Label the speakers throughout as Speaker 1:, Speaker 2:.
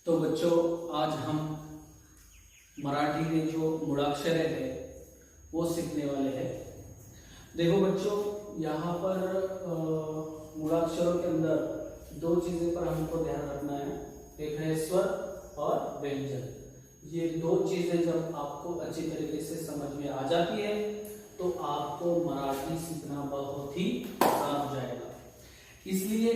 Speaker 1: तो बच्चों, आज हम मराठी के जो मूलाक्षर है वो सीखने वाले हैं। देखो बच्चों, यहाँ पर मूलाक्षरों के अंदर दो चीजें पर हमको ध्यान रखना है। एक है स्वर और व्यंजन। ये दो चीजें जब आपको अच्छी तरीके से समझ में आ जाती है तो आपको मराठी सीखना बहुत ही आसान हो जाएगा। इसलिए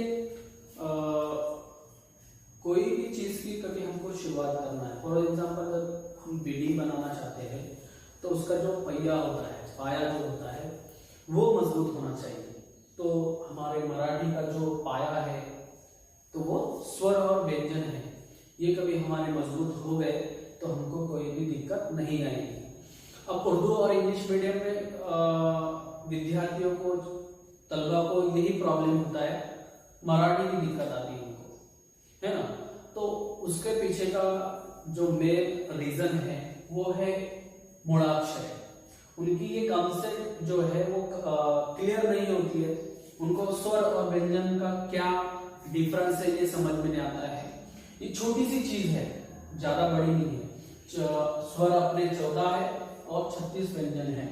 Speaker 1: कोई भी चीज की कभी हमको शुरुआत करना है। फॉर एग्जाम्पल, जब हम बिल्डिंग बनाना चाहते हैं तो उसका जो पहिया होता है, पाया जो होता है, वो मजबूत होना चाहिए। तो हमारे मराठी का जो पाया है तो वो स्वर और व्यंजन है। ये कभी हमारे मजबूत हो गए तो हमको कोई भी दिक्कत नहीं आएगी। अब उर्दू और इंग्लिश मीडियम में विद्यार्थियों को, तलबा को यही प्रॉब्लम होता है, मराठी की दिक्कत आती है उनको, है ना। तो उसके पीछे का जो मेन रीजन है वो है मूलाक्षर। उनकी ये कॉन्सेप्ट जो है वो क्लियर नहीं होती है। उनको स्वर और व्यंजन का क्या डिफरेंस है ये समझ में नहीं आता है। ये छोटी सी चीज है, ज्यादा बड़ी नहीं है। स्वर अपने 14 है और 36 व्यंजन है।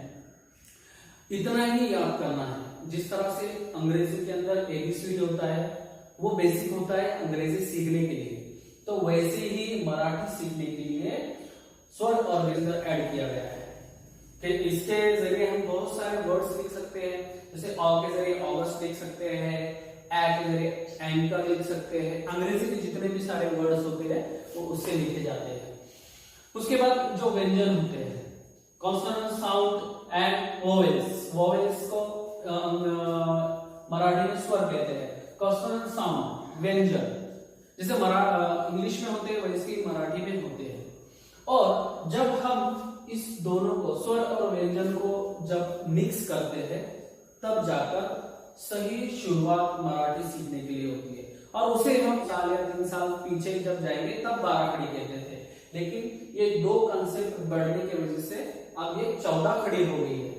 Speaker 1: इतना ही याद करना है। जिस तरह से अंग्रेजी के अंदर एबीसीडी होता है वो बेसिक होता है अंग्रेजी सीखने के लिए, तो वैसे ही मराठी सीखने के लिए स्वर और व्यंजन ऐड किया गया है। फिर इसके जरिए हम बहुत सारे वर्ड्स लिख सकते हैं। जैसे अ के जरिए ऑगस्ट लिख सकते हैं, ए के जरिए एंकर लिख सकते हैं। अंग्रेजी के जितने भी सारे वर्ड्स होते हैं वो उससे लिखे जाते हैं। उसके बाद जो व्यंजन होते हैं, consonant, sound and vowels. Vowels को मराठी में स्वर कहते हैं। कॉन्सोनेंट, साउंड, व्यंजन जैसे इंग्लिश में होते हैं वैसे ही मराठी में होते हैं। और जब हम इस दोनों को, स्वर और व्यंजन को जब मिक्स करते हैं तब जाकर सही शुरुआत मराठी सीखने के लिए होती है। और उसे हम 4 या 3 साल पीछे जब जाएंगे तब 12 खड़ी कहते थे, लेकिन ये दो कंसेप्ट बढ़ने की वजह से अब ये 14 खड़ी हो गई है।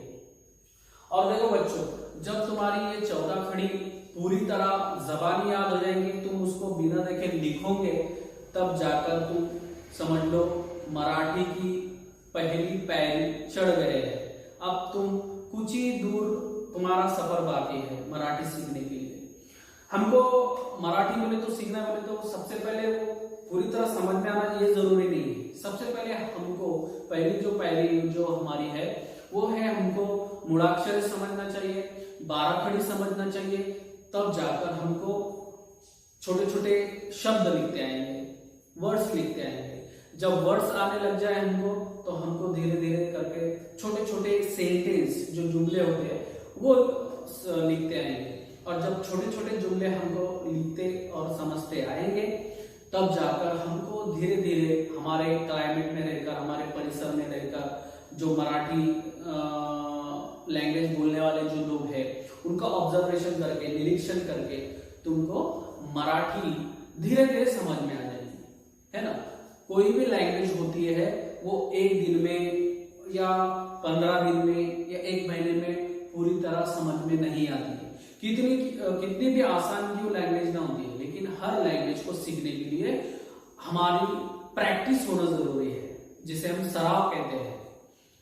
Speaker 1: और देखो बच्चों, जब तुम्हारी ये 14 खड़ी पूरी तरह जबान याद हो जाएंगे, तुम उसको बिना देखे लिखोगे, तब जाकर तुम समझ लो मराठी की पहली पैरी चढ़ गए हैं। अब तुम कुछ ही दूर तुम्हारा सफर बाकी है मराठी सीखने के लिए। हमको मराठी बोले तो सीखना बोले तो सबसे पहले वो पूरी तरह समझ में आना ये जरूरी नहीं है। सबसे पहले हमको पहली जो पैरी जो हमारी है वो है, हमको मूलाक्षर समझना चाहिए, 12 खड़ी समझना चाहिए। तब जाकर हमको छोटे छोटे शब्द लिखते आएंगे, वर्ड्स लिखते आएंगे। जब वर्ड्स आने लग जाए हमको, तो हमको धीरे धीरे करके छोटे छोटे सेंटेंस जो जुमले होते हैं वो लिखते आएंगे। और जब छोटे छोटे जुमले हमको लिखते और समझते आएंगे तब जाकर हमको धीरे धीरे हमारे क्लाइमेट में रहकर, हमारे परिसर में रहकर जो मराठी लैंग्वेज बोलने वाले जो लोग हैं उनका ऑब्जर्वेशन करके, निरीक्षण करके तुमको मराठी धीरे धीरे समझ में आ जाएगी, है ना। कोई भी लैंग्वेज होती है वो एक दिन में या 15 दिन में या 1 महीने में पूरी तरह समझ में नहीं आती है। कितनी भी आसान क्यों लैंग्वेज ना होती है, लेकिन हर लैंग्वेज को सीखने के लिए हमारी प्रैक्टिस होना जरूरी है, जिसे हम सराव कहते हैं,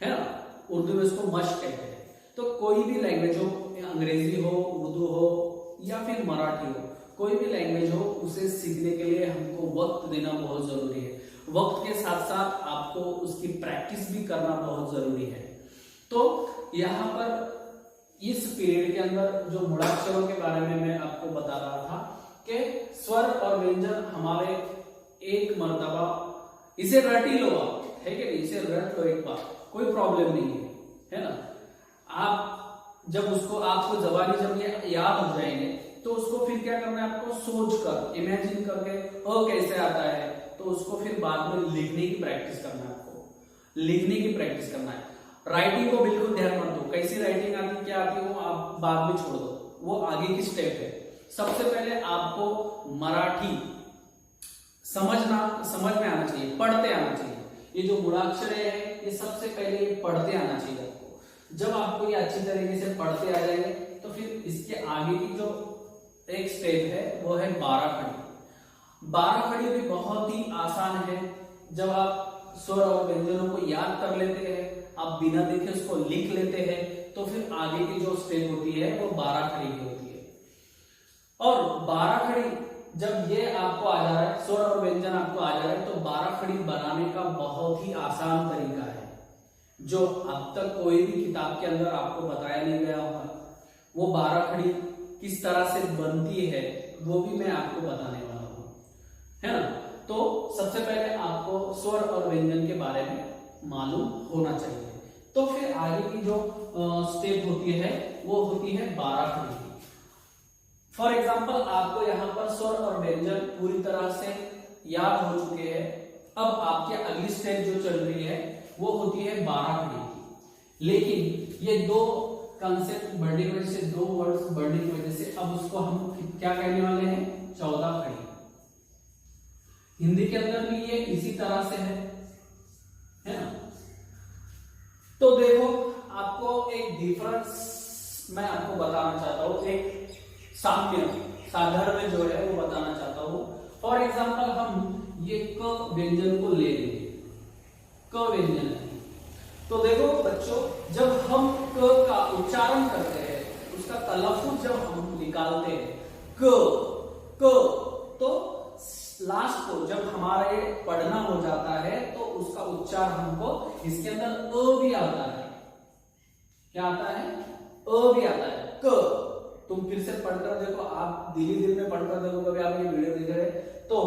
Speaker 1: है ना। उर्दू में उसको मश्क कहते हैं। तो कोई भी लैंग्वेज हो, अंग्रेजी हो, उर्दू हो या फिर मराठी हो, कोई भी लैंग्वेज हो, उसे सीखने के लिए हमको वक्त देना बहुत जरूरी है। वक्त के साथ साथ आपको उसकी प्रैक्टिस भी करना बहुत जरूरी है। तो यहाँ पर इस पीरियड के अंदर जो मूलाक्षरों के बारे में मैं आपको बता रहा था कि स्वर और व्यंजन हमारे एक मर्तबा इसे रट ही लो आप, है कि नहीं, इसे रट लो एक बार, कोई प्रॉब्लम नहीं है ना। आप जब उसको, आपको जबानी जब ये याद हो जाएंगे तो उसको फिर क्या करना है, आपको सोच कर, इमेजिन करके कैसे आता है, तो उसको फिर बाद में लिखने की प्रैक्टिस करना है। आपको लिखने की प्रैक्टिस करना है। राइटिंग को बिल्कुल ध्यान मत दो, कैसी राइटिंग आती क्या आती है वो आप बाद में छोड़ दो, वो आगे की स्टेप है। सबसे पहले आपको मराठी समझ में आना चाहिए, पढ़ते आना चाहिए। ये जो मूलाक्षर है ये सबसे पहले ये पढ़ते आना चाहिए आपको। जब आपको ये अच्छी तरीके से पढ़ते आ जाएंगे तो फिर इसके आगे की जो एक स्टेप है वो है 12 खड़ी। 12 खड़ी भी बहुत ही आसान है। जब आप स्वर और व्यंजनों को याद कर लेते हैं, आप बिना देखे उसको लिख लेते हैं, तो फिर आगे की जो स्टेप होती है वो 12 खड़ी की होती है। और 12 खड़ी जब ये आपको आ जा रहा है, स्वर और व्यंजन आपको आ जा रहा है, तो 12 खड़ी बनाने का बहुत ही आसान तरीका है, जो अब तक कोई भी किताब के अंदर आपको बताया नहीं गया होगा। वो 12 खड़ी किस तरह से बनती है वो भी मैं आपको बताने वाला हूं, है ना। तो सबसे पहले आपको स्वर और व्यंजन के बारे में मालूम होना चाहिए। तो फिर आगे की जो स्टेप होती है वो होती है 12 खड़ी की। फॉर एग्जाम्पल आपको यहाँ पर स्वर और व्यंजन पूरी तरह से याद हो चुके हैं। अब आपके अगली स्टेप जो चल रही है वो होती है 12 खड़ी की। लेकिन ये दो कंसेप्ट बढ़ने की वजह से, दो वर्ड्स बढ़ने की वजह से अब उसको हम क्या कहने वाले हैं, 14 खड़ी। हिंदी के अंदर भी ये इसी तरह से है ना। तो देखो, आपको एक डिफरेंस मैं आपको बताना चाहता हूं, एक साम्य साधारण जो है वो बताना चाहता हूं। फॉर एग्जाम्पल हम ये क व्यंजन को ले लेंगे, क व्यंजन है। तो देखो बच्चों, जब हम क का उच्चारण करते हैं, उसका तलफ्फुज जब हम निकालते हैं क, तो लास्ट को जब हमारे पढ़ना हो जाता है तो उसका उच्चार हमको इसके अंदर अ भी आता है। क्या आता है, अ भी आता है। क, तुम फिर से पढ़कर देखो, आप दिल में पढ़कर देखो, कभी आप ये वीडियो देख रहे तो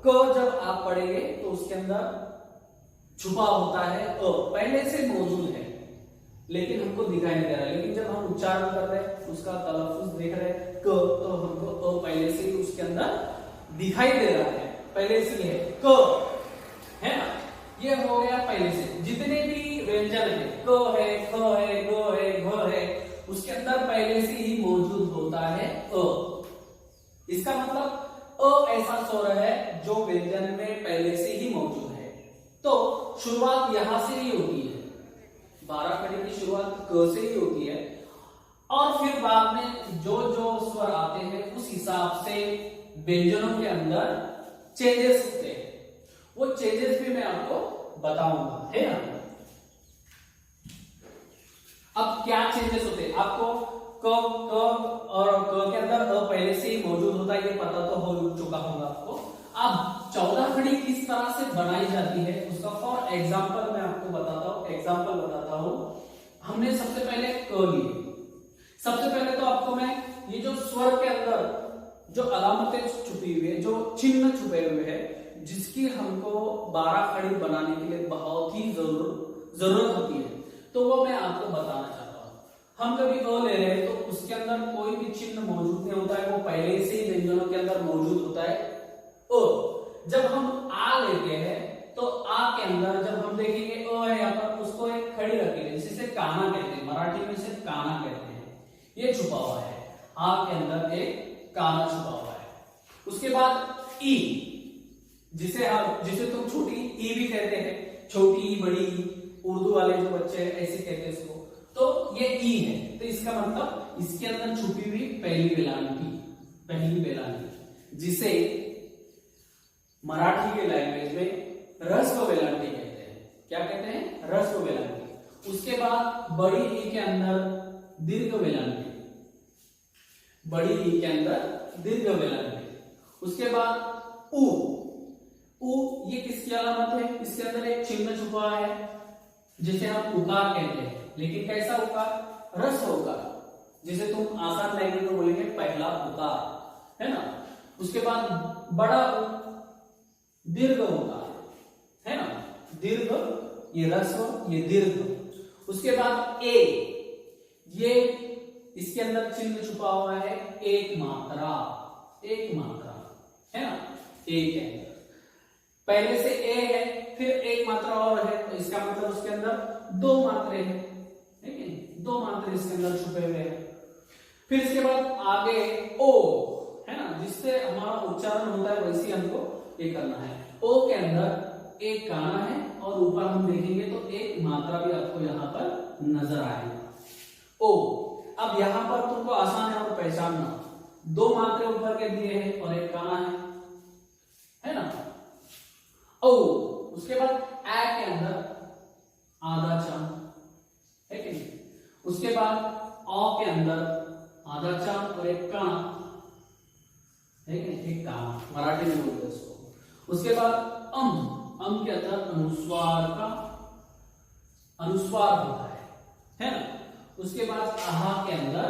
Speaker 1: क जब आप पढ़ेंगे तो उसके अंदर छुपा होता है अ, पहले से मौजूद है लेकिन हमको दिखाई नहीं दे रहा है। लेकिन जब हम उच्चारण कर रहे हैं, उसका तलफ्फुज देख रहे हैं क, तो हमको अ पहले से ही उसके अंदर दिखाई दे रहा है, पहले से है क, है ना। ये हो गया पहले से। जितने भी व्यंजन है, क है, ख है, ग है, घ है, उसके अंदर पहले से ही मौजूद होता है अ। इसका मतलब अ ऐसा स्वर है जो व्यंजन में पहले से ही मौजूद है। तो शुरुआत यहां से ही होती है, 12 खड़ी की शुरुआत क से ही होती है। और फिर बाद में जो जो स्वर आते हैं उस हिसाब से व्यंजनों के अंदर चेंजेस होते हैं। वो चेंजेस भी मैं आपको बताऊंगा, है ना। अब क्या चेंजेस होते हैं, आपको क और क के अंदर अ पहले से ही मौजूद होता है, ये पता तो हो चुका होगा आपको। अब 14 खड़ी किस तरह से बनाई जाती है उसका फॉर एग्जांपल मैं आपको एग्जांपल बताता हूं। हमने सबसे पहले क लिए। सबसे पहले तो आपको मैं ये जो स्वर के अंदर जो अलामतें छुपी हुई है, जो चिन्ह छुपे हुए हैं, जिसकी हमको 12 खड़ी बनाने के लिए बहुत ही जरूरत होती है, तो वो मैं आपको बताना चाहता हूं। हम कभी अ ले रहे हैं तो उसके अंदर कोई भी चिन्ह मौजूद नहीं होता है, वो पहले से ही व्यंजनों के अंदर मौजूद होता है अ। जब हम आ लेते हैं तो आ के अंदर जब हम देखेंगे अ है यहाँ पर, उसको एक खड़ी रखेंगे, जिसे काना कहते हैं, मराठी में इसे काना कहते हैं। ये छुपा हुआ है, आ के अंदर एक काना छुपा हुआ है। उसके बाद ई, जिसे तुम छोटी ई भी कहते हैं, छोटी बड़ी, उर्दू वाले जो बच्चे हैं ऐसे कहते हैं इसको। तो ये ई है, तो इसका मतलब इसके अंदर छुपी हुई पहली वेलांटी, जिसे मराठी के लैंग्वेज में रस्व वेलांटी कहते हैं। क्या कहते हैं, रस्व वेलांटी। उसके बाद बड़ी ई के अंदर दीर्घ वेलांटी, बड़ी ई के अंदर दीर्घ वेलांटी। उसके बाद उ, ये किसकी अलामत है, इसके अंदर एक चिन्ह छुपा है जिसे हम उकार कहते हैं, लेकिन कैसा उकार, रस्व उकार, जिसे तुम आसान लैंग्वेज में बोलेंगे पहला उकार, है ना। उसके बाद बड़ा उ, दीर्घ उकार, है ना, दीर्घ, ये रस्व, ये दीर्घ। उसके बाद ए, ये इसके अंदर चिन्ह छुपा हुआ है एक मात्रा, है ना। ए के अंदर पहले से ए है, फिर एक मात्रा और है, तो इसका मतलब उसके अंदर 2 मात्रे हैं, ठीक है, 2 मात्रे इसके अंदर छुपे हुए हैं। फिर इसके बाद आगे ओ, है ना, जिससे हमारा उच्चारण होता है वैसे हमको ये करना है। ओ के अंदर एक काना है और ऊपर हम देखेंगे तो एक मात्रा भी आपको यहाँ पर नजर आएगा, ओ। अब यहाँ पर तुमको आसान है और पहचानना, 2 मात्रे ऊपर के दिए हैं और एक काना है, ओ। उसके बाद ए के अंदर आधा चा, है कि नहीं? उसके बाद औ के अंदर आधा चा और एक का, है कि नहीं? एक का, मराठी में बोलते हैं उसको। उसके बाद अम के अंदर अनुस्वार का अनुस्वार होता है ना? उसके बाद आहा के अंदर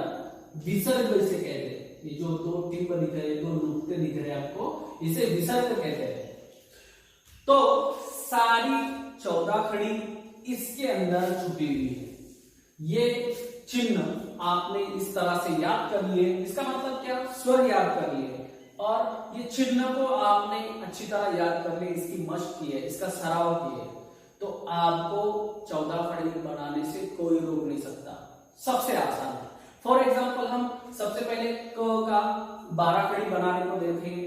Speaker 1: विसर्ग इसे कहते हैं। ये जो दो टिप दिख रहे हैं, दो नुक्ते दिख रहे हैं आपको, इसे विसर्ग कहते हैं। तो सारी 14 खड़ी इसके अंदर छुपी हुई है। ये चिन्ह आपने इस तरह से याद कर लिए। इसका मतलब क्या? स्वर याद कर लिए, और ये चिन्ह को आपने अच्छी तरह याद कर लिए, इसकी मशक की है, इसका सराव किए, तो आपको 14 खड़ी बनाने से कोई रोक नहीं सकता। सबसे आसान है। फॉर एग्जाम्पल हम सबसे पहले क का 12 खड़ी बनाने को देखेंगे,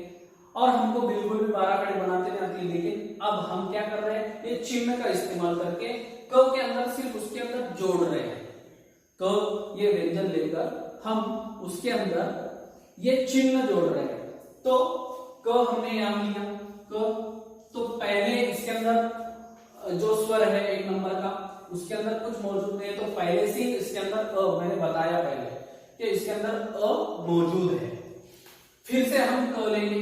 Speaker 1: और हमको बिल्कुल भी 12 खड़ी बनाते नहीं आती, लेकिन अब हम क्या कर रहे हैं, ये चिन्ह का इस्तेमाल करके क के अंदर सिर्फ उसके अंदर जोड़ रहे हैं। क ये व्यंजन लेकर हम उसके अंदर ये चिन्ह जोड़ रहे हैं। तो क हमने यहां लिया क, तो पहले इसके अंदर जो स्वर है 1 नंबर का, उसके अंदर कुछ मौजूद नहीं है, तो पहले से इसके अंदर अ, मैंने बताया पहले कि इसके अंदर अ मौजूद है। फिर से हम क लेंगे,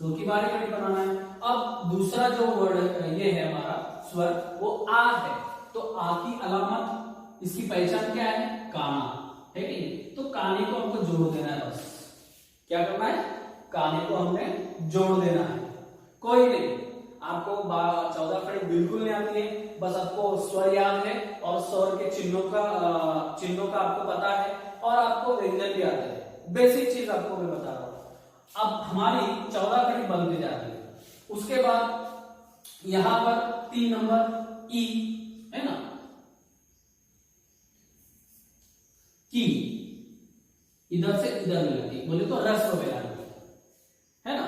Speaker 1: तो की बारी खड़ी बनाना है। अब दूसरा जो वर्ड ये है हमारा स्वर, वो आ है, तो आ की अलामत, इसकी पहचान क्या है? काना, है कि नहीं? तो काने को हमको जोड़ देना है। बस क्या करना है? काने को हमने जोड़ देना है। कोई नहीं, आपको 14 खड़ी बिल्कुल नहीं आती है, बस आपको स्वर याद है और स्वर के चिन्हों का आपको पता है, और आपको व्यंजन भी आते हैं। बेसिक चीज आपको मैं बता रहा हूं। अब हमारी 14 खड़ी बनती जाती है। उसके बाद यहां पर 3 नंबर ई है ना, की इधर से इधर मिलती, बोले तो रस्व मिलाती है ना,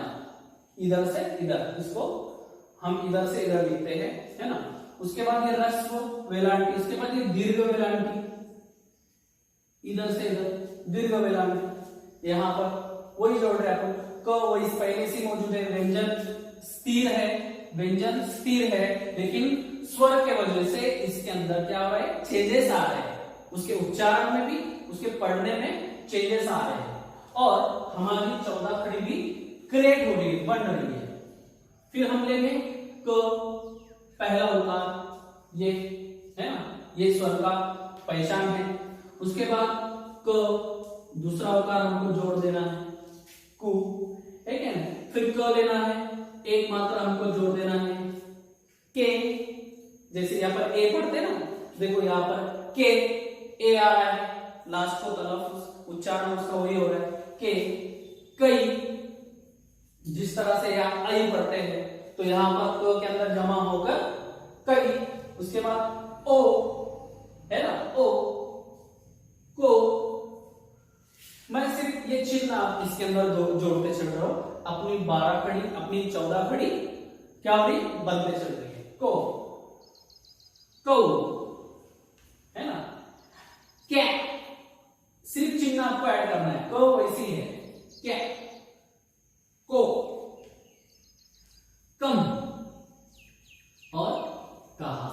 Speaker 1: इधर से इधर, इसको हम इधर से इधर लिखते हैं, है ना। उसके बाद ये रस्व वेलांटी, उसके बाद ये दीर्घ वेलांटी, इधर से इधर दीर्घ वेलांटी, यहां पर वही जोड़ रहे हैं अपन। क वही पहले से मौजूद है, व्यंजन स्थिर है, लेकिन स्वर के वजह से इसके अंदर क्या हो रहा है? चेंजेस आ रहे हैं, उसके उच्चारण में भी, उसके पढ़ने में चेंजेस आ रहे हैं, और हमारी 14 खड़ी भी क्रिएट हो रही है, बन रही है। फिर हम लेंगे क, पहला उकार ये है ना, ये स्वर का पहचान है। उसके बाद क, दूसरा उकार हमको जोड़ देना है, कु, है क्या? फिर क लेना है, एक मात्रा हमको जोड़ देना है, के, जैसे यहाँ पर ए पढ़ते ना, देखो यहाँ पर के, ए आ रहा है, लास्ट को तलफ्फुज उच्चारण उसका वही हो रहा है, के, कई, जिस तरह से यहाँ आई पढ़ते हैं, तो यहाँ पर क के अंदर जमा होकर कई। उसके बाद ओ है ना, ओ, को, मैं सिर्फ ये चिन्ह आप इसके अंदर जोड़ते चल रहा हूं। अपनी 12 खड़ी, अपनी 14 खड़ी क्या हो रही? बनते चल रही है। को, कौ, है ना, क्या, सिर्फ चिन्ह आपको ऐड करना है। को वैसी है, क्या, को, कम और कहा।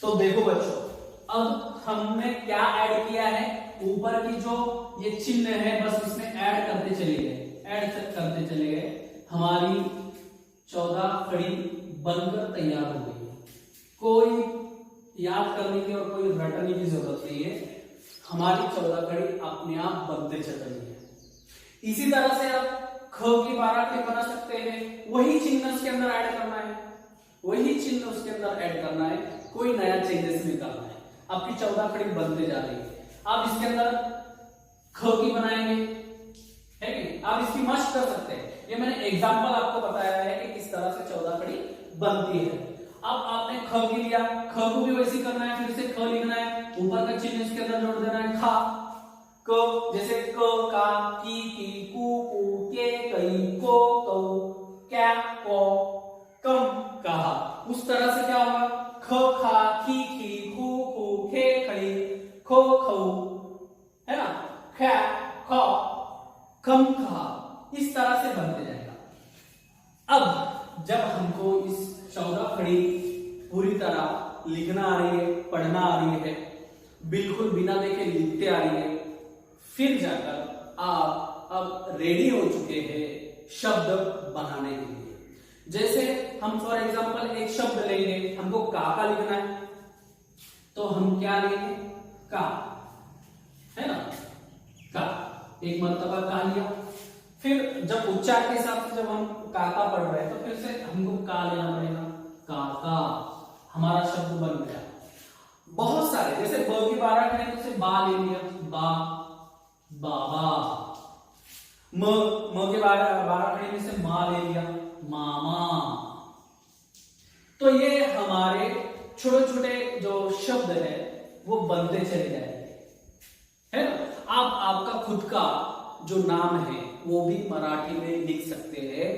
Speaker 1: तो देखो बच्चों, अब हमने क्या ऐड किया है? ऊपर की जो ये चिन्ह है, बस इसमें ऐड करते चले गए, हमारी 14 खड़ी बनकर तैयार हो गई है। कोई याद करने की और कोई रटने की जरूरत नहीं है, हमारी 14 खड़ी अपने आप बनते चल रही है। इसी तरह से आप ख की 12 खड़ी बना सकते हैं, वही चिन्ह उसके अंदर ऐड करना है, कोई नया चेंजेस नहीं करना है। आपकी 14 खड़ी बनते जा रही है। आप इसके अंदर ख की बनाएंगे, है कि आप इसकी मशक कर सकते हैं। ये मैंने एग्जांपल आपको बताया है कि किस तरह से 14 खड़ी बनती है। अब आपने ख की लिया, ख को भी वैसे करना है, फिर से ख लिखना है, ऊपर का चिन्ह इसके अंदर जोड़ देना है, खा। क जैसे क, का, की, कु, के, कई, को, कौ, क्या, को, कम, कहा। उस तरह से क्या होगा? ख, खा, खी, खू, खे, खड़ी, खो, खऊ, है ना, ख्या, ख, खम, खा। इस तरह से बनते जाएगा। अब जब हमको इस 14 खड़ी पूरी तरह लिखना आ रही है, पढ़ना आ रही है, बिल्कुल बिना देखे लिखते आ रही है, फिर जाकर आप अब रेडी हो चुके हैं शब्द बनाने के लिए। जैसे हम फॉर एग्जांपल एक शब्द लेंगे, हमको का लिखना है, तो हम क्या लेंगे, का, है ना, का, एक मर्तबा का लिया। फिर जब उच्चार के हिसाब से जब हम का पढ़ रहे हैं तो फिर से हमको का लेना पड़ेगा, का, हमारा शब्द बन गया। बहुत सारे, जैसे ब की 12 खड़ी से बा ले लिया, बा, बाबा। म के 12 खड़ी से मा ले लिया, मामा। तो ये हमारे छोटे छोटे जो शब्द है वो बनते चले जाएंगे, है ना। आप आपका खुद का जो नाम है वो भी मराठी में लिख सकते हैं,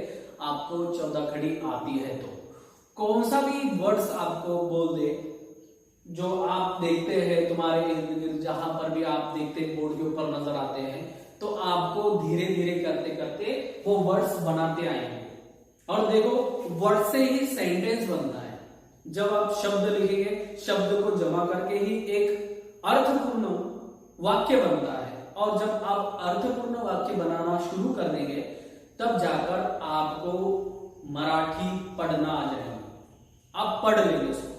Speaker 1: आपको 14 खड़ी आती है तो। कौन सा भी वर्ड्स आपको बोल दे, जो आप देखते हैं तुम्हारे इर्द गिर्द, जहां पर भी आप देखते हैं बोर्ड के ऊपर नजर आते हैं, तो आपको धीरे धीरे करते करते वो वर्ड्स बनाते आएंगे। और देखो, वर्ड से ही सेंटेंस बनता है। जब आप शब्द लिखेंगे, शब्द को जमा करके ही एक अर्थपूर्ण वाक्य बनता है। और जब आप अर्थपूर्ण वाक्य बनाना शुरू कर देंगे, तब जाकर आपको मराठी पढ़ना आ जाएगी, आप पढ़ लेंगे उसको।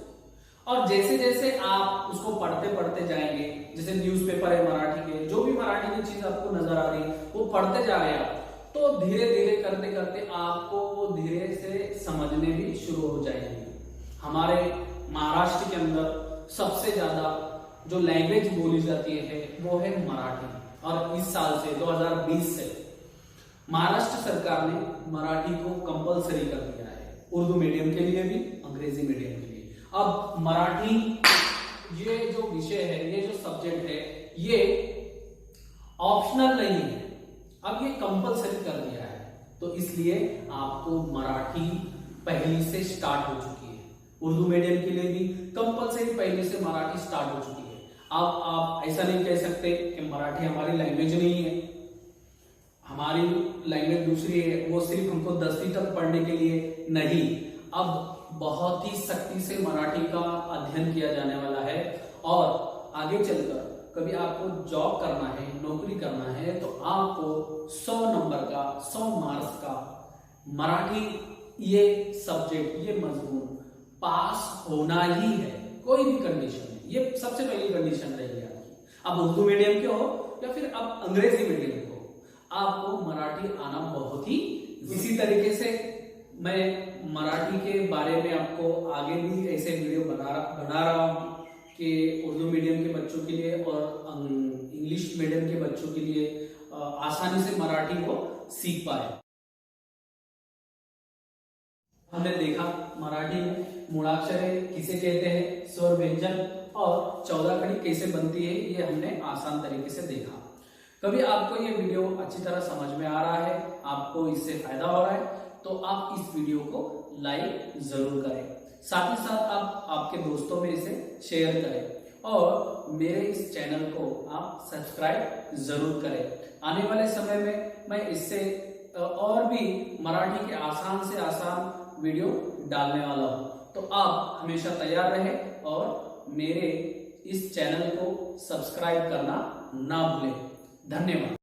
Speaker 1: और जैसे जैसे आप उसको पढ़ते पढ़ते जाएंगे, जैसे न्यूज़पेपर है मराठी के, जो भी मराठी की चीज आपको नजर आ रही है वो पढ़ते जा रहे हैं आप, तो धीरे धीरे करते करते आपको वो धीरे से समझने भी शुरू हो जाएंगे। हमारे महाराष्ट्र के अंदर सबसे ज्यादा जो लैंग्वेज बोली जाती है वो है मराठी। और इस साल से 2020 से महाराष्ट्र सरकार ने मराठी को कंपलसरी कर दिया है, उर्दू मीडियम के लिए भी, अंग्रेजी मीडियम के लिए। अब मराठी ये जो विषय है, ये जो सब्जेक्ट है, ये ऑप्शनल नहीं है, अब ये कंपलसरी कर दिया है। तो इसलिए आपको मराठी पहली से स्टार्ट हो चुकी है। उर्दू मीडियम के लिए भी कंपलसरी पहले से मराठी स्टार्ट हो चुकी है। अब आप ऐसा नहीं कह सकते कि मराठी हमारी लैंग्वेज नहीं है, हमारी लैंग्वेज दूसरी है, वो सिर्फ हमको 10वीं तक पढ़ने के लिए नहीं। अब बहुत ही सख्ती से मराठी का अध्ययन किया जाने वाला है। और आगे चलकर कभी आपको जॉब करना है, नौकरी करना है, तो आपको 100 नंबर का, 100 मार्क्स का मराठी ये सब्जेक्ट, ये मजमून पास होना ही है, कोई भी कंडीशन में। ये सबसे पहली कंडीशन रहेगी आपकी। अब उर्दू मीडियम के हो या फिर अब अंग्रेजी मीडियम के हो, आपको मराठी आना बहुत ही। इसी तरीके से मैं मराठी के बारे में आपको आगे भी ऐसे वीडियो बना रहा हूं कि उर्दू मीडियम के बच्चों के लिए और इंग्लिश मीडियम के बच्चों के लिए आसानी से मराठी को सीख पाए। हमने देखा मराठी में मूलाक्षर किसे कहते हैं, स्वर व्यंजन और 14 खड़ी कैसे बनती है, ये हमने आसान तरीके से देखा। कभी आपको ये वीडियो अच्छी तरह समझ में आ रहा है, आपको इससे फायदा हो रहा है, तो आप इस वीडियो को लाइक जरूर करें। साथ ही साथ आप आपके दोस्तों में इसे शेयर करें और मेरे इस चैनल को आप सब्सक्राइब जरूर करें। आने वाले समय में मैं इससे और भी मराठी के आसान से आसान वीडियो डालने वाला हूं, तो आप हमेशा तैयार रहें और मेरे इस चैनल को सब्सक्राइब करना ना भूलें। धन्यवाद।